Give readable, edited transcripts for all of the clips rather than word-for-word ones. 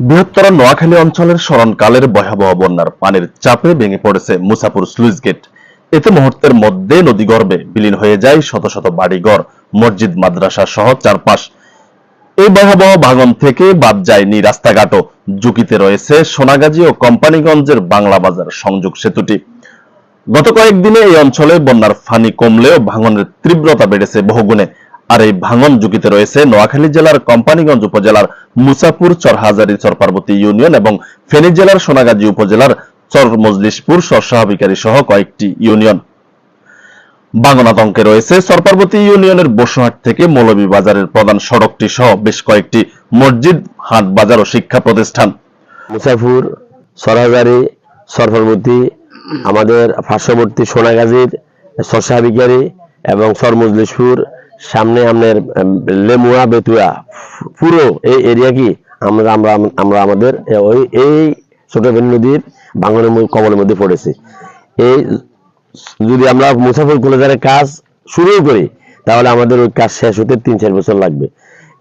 বৃহত্তর নোয়াখালী অঞ্চলের স্মরণকালের ভয়াবহ বন্যার পানির চাপে ভেঙে পড়েছে মুছাপুর স্লুইস গেট। এতে মুহূর্তের মধ্যে নদীগর্ভে বিলীন হয়ে যায় শত শত বাড়িঘর, মসজিদ, মাদ্রাসা সহ চারপাশ। এই ভয়াবহ ভাঙন থেকে বাদ যায়নি রাস্তাঘাটও। ঝুঁকিতে রয়েছে সোনাগাজী ও কোম্পানিগঞ্জের বাংলা বাজার সংযোগ সেতুটি। গত কয়েকদিনে এই অঞ্চলে বন্যার ফানি কমলেও ভাঙনের তীব্রতা বেড়েছে বহুগুণে। আর এই ভাঙন ঝুঁকিতে রয়েছে নোয়াখালী জেলার কোম্পানিগঞ্জ উপজেলার মুছাপুর, চরহাজারী, চরপার্বতী ইউনিয়ন এবং ফেনী জেলার সোনাগাজী উপজেলার চরমজলিশপুর, চরসাহাবিকারী সহ কয়েকটি ইউনিয়ন। ভাঙন আতঙ্কে রয়েছে চরপার্বতী ইউনিয়নের বসুহাট থেকে মৌলভীবাজারের প্রধান সড়কটি সহ বেশ কয়েকটি মসজিদ, হাট বাজার ও শিক্ষা প্রতিষ্ঠান। মুছাপুর, চরহাজারী, চরপার্বতী, আমাদের পার্শ্ববর্তী সোনাগাজীর চরসাহাবিকারী এবং চরমজলিশপুর, সামনে আমাদের লেমুয়া, বেতুয়া, পুরো এই এরিয়া কি আমরা আমরা আমরা আমাদের এই ছোট বেনী নদীর ভাঙনের কবলের মধ্যে পড়েছি। এই যদি আমরা মুছাপুর কলেজারের কাজ শুরু করি তাহলে আমাদের ওই কাজ শেষ হতে ৩-৪ বছর লাগবে।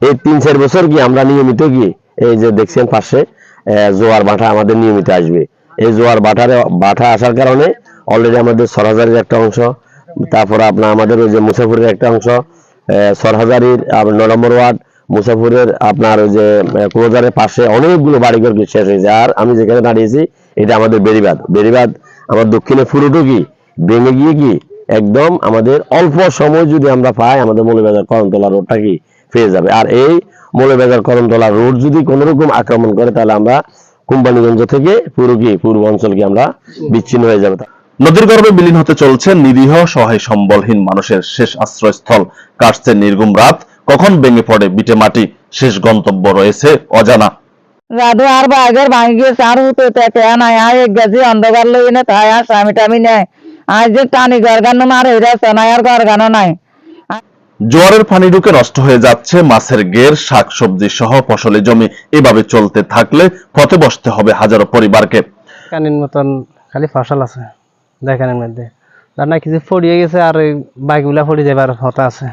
এই ৩-৪ বছর কি আমরা নিয়মিত কি এই যে দেখছেন পাশে জোয়ার ভাটা আমাদের নিয়মিত আসবে। এই জোয়ার ভাটা আসার কারণে অলরেডি আমাদের চরহাজারীর একটা অংশ, তারপরে আপনার আমাদের ওই যে মুছাপুরের একটা অংশ, চরহাজারীর ৯ নম্বর ওয়ার্ড, মুছাপুরের আপনার ওই যে ক্লোজারের পাশে অনেকগুলো বাড়িঘর শেষ হয়েছে। আর আমি যেখানে দাঁড়িয়েছি এটা আমাদের বেড়িবাঁধ আমার দক্ষিণে পুরোটো কি ভেঙে গিয়ে কি একদম আমাদের অল্প সময় যদি আমরা পাই আমাদের মৌলভীবাজার করমতলা রোডটা কি পেয়ে যাবে। আর এই মৌলভীবাজার করমতলা রোড যদি কোন রকম আক্রমণ করে তাহলে আমরা কোম্পানিগঞ্জ থেকে পূর্ব অঞ্চল কি আমরা বিচ্ছিন্ন হয়ে যাবে। নদীর গর্ভে বিলীন হতে চলছে নিরীহ সহায় সম্বলহীন মানুষের শেষ আশ্রয়স্থল। কাটছে নির্ঘুম রাত, কখন ভেঙে পড়ে বিটে মাটি, শেষ গন্তব্য রয়েছে অজানা। রাধু আর বাগের ভাঙিয়ে চার হতে তেতে নাই আয় এক গেছি অন্ধকার লই না তাই আর স্বামী টামি নেয় আজ যে টানি গরগানো মার হইরা সোনাই আর গরগানো নাই। জোয়ারের পানি ঢুকে নষ্ট হয়ে যাচ্ছে মাছের গের, শাকসবজি সহ ফসলি জমি। এভাবে চলতে থাকলে পথে বসতে হবে হাজারো পরিবারকে। কানির মতন খালি ফসল আছে দেখানের মধ্যে, তার না কিছু ফড়িয়ে গেছে আর ওই বাইকগুলা ফড়ি যাবার হতা আছে।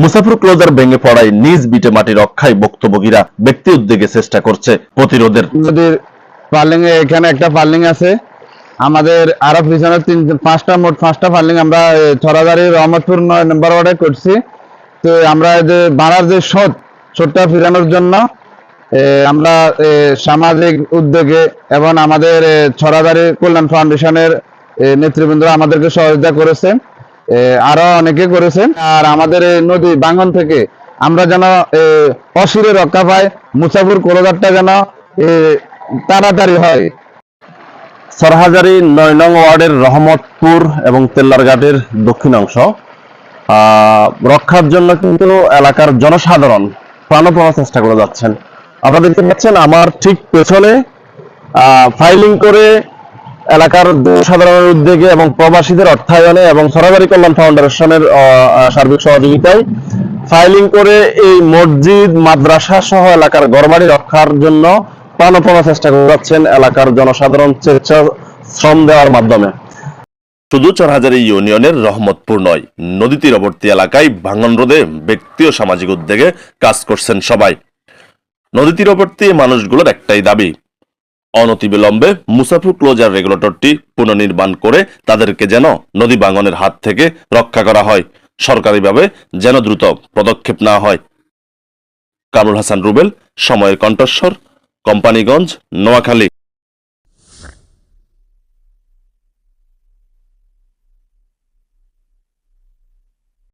মুছাপুর ক্লোজার ভেঙে পড়ায় নিজ বিটে মাটি রক্ষায় ভুক্তভোগীরা ব্যক্তি উদ্যোগে চেষ্টা করছে প্রতিরোধের। নদীর পার্লিং এখানে একটা পার্লিং আছে, আমাদের আরো পিছনে মোট পাঁচটা পার্লিং আমরা চরহাজারী রহমতপুর ৯ নম্বর ওয়ার্ডে করছি। তো আমরা যে ভাড়ার যে শোধটা ফিরানোর জন্য আমরা সামাজিক উদ্যোগে এবং আমাদের চরহাজারী কল্যাণ ফাউন্ডেশনের নেতৃবৃন্দ আমাদেরকে সহযোগিতা করেছেন, আরো অনেকে করেছেন। আর আমাদের এই নদী ভাঙন থেকে আমরা যেন অচিরে রক্ষা পাই, মুছাপুর কলোজারটা যেন তাড়াতাড়ি হয়। চরহাজারী ৯ নং ওয়ার্ডের রহমতপুর এবং তেল্লারঘাটের দক্ষিণ অংশ রক্ষার জন্য কিন্তু এলাকার জনসাধারণ প্রাণপণ চেষ্টা করে যাচ্ছেন। আপনারা দেখতে পাচ্ছেন আমার ঠিক পেছনে ফাইলিং করে এলাকার সাধারণের উদ্যোগে এবং প্রবাসীদের অর্থায়নে এবং চরহাজারী কল্যাণ ফাউন্ডেশনের সার্বিক সহযোগিতায় ফাইলিং করে এই মসজিদ, মাদ্রাসা সহ এলাকার ঘরবাড়ি রক্ষার জন্য প্রাণপণ চেষ্টা করে যাচ্ছেন এলাকার জনসাধারণ স্বেচ্ছা শ্রম দেওয়ার মাধ্যমে। শুধু চরহাজারী ইউনিয়নের রহমতপুর নয়, নদী তীরবর্তী এলাকায় ভাঙন রোধে ব্যক্তি ও সামাজিক উদ্যোগে কাজ করছেন সবাই। নদী তীরবর্তী মানুষগুলোর একটাই দাবি, অনতিবিলম্বে মুছাপুর ক্লোজার রেগুলেটরটি পুনর্নির্মাণ করে তাদেরকে যেন নদী ভাঙনের হাত থেকে রক্ষা করা হয়, সরকারিভাবে যেন দ্রুত পদক্ষেপ নেওয়া হয়। কামরুল হাসান রুবেল, সময়ের কণ্ঠস্বর, কোম্পানিগঞ্জ, নোয়াখালী।